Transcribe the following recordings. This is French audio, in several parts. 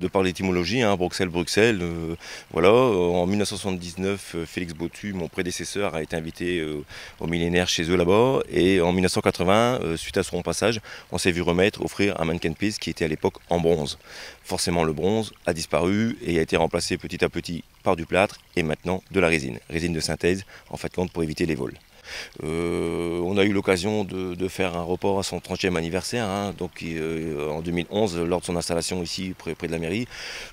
De par l'étymologie, hein, Bruxelles, voilà. En 1979, Félix Bottu, mon prédécesseur, a été invité au millénaire chez eux là-bas. Et en 1980, suite à son passage, on s'est vu offrir un mannequin piece qui était à l'époque en bronze. Forcément, le bronze a disparu et a été remplacé petit à petit par du plâtre et maintenant de la résine de synthèse, en fait, pour éviter les vols. On a eu l'occasion de faire un report à son 30e anniversaire, hein, donc en 2011, lors de son installation ici près de la mairie.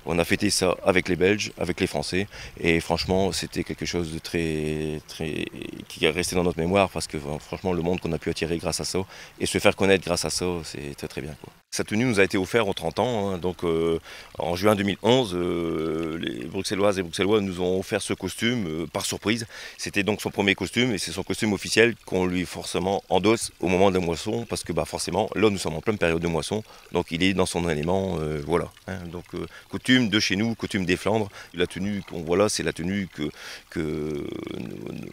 On a fêté ça avec les Belges, avec les Français, et franchement c'était quelque chose de qui est resté dans notre mémoire, parce que franchement le monde qu'on a pu attirer grâce à ça, et se faire connaître grâce à ça, c'est très très bien, quoi. Sa tenue nous a été offerte aux 30 ans, hein, donc en juin 2011, les Bruxelloises et Bruxellois nous ont offert ce costume par surprise. C'était donc son premier costume et c'est son costume officiel qu'on lui forcément endosse au moment de la moisson, parce que forcément là nous sommes en pleine période de moisson, donc il est dans son élément, voilà. Hein, donc coutume de chez nous, coutume des Flandres. La tenue qu'on voit là, c'est la tenue que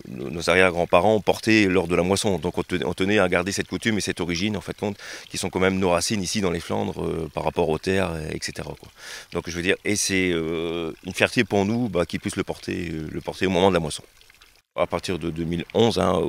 nos arrière-grands-parents portaient lors de la moisson. Donc on tenait à garder cette coutume et cette origine, en fait, qui sont quand même nos racines ici dans les Flandres par rapport aux terres, etc., quoi. Donc je veux dire, et c'est une fierté pour nous qu'ils puissent le porter au moment de la moisson. À partir de 2011, hein,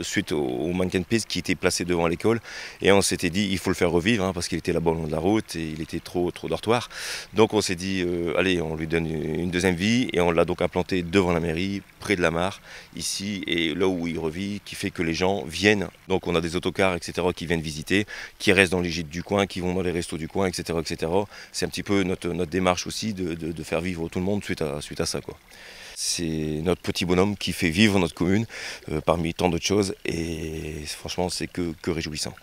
suite au mannequin piece qui était placé devant l'école, et on s'était dit il faut le faire revivre, hein, parce qu'il était là-bas au long de la route et il était trop dortoir. Donc on s'est dit allez, on lui donne une deuxième vie, et on l'a donc implanté devant la mairie, près de la mare, ici, et là où il revit, qui fait que les gens viennent. Donc on a des autocars, etc., qui viennent visiter, qui restent dans les gîtes du coin, qui vont dans les restos du coin, etc., etc. C'est un petit peu notre démarche aussi de faire vivre tout le monde suite à ça, quoi. C'est notre petit bonhomme qui fait vivre notre commune parmi tant d'autres choses, et franchement c'est que réjouissant.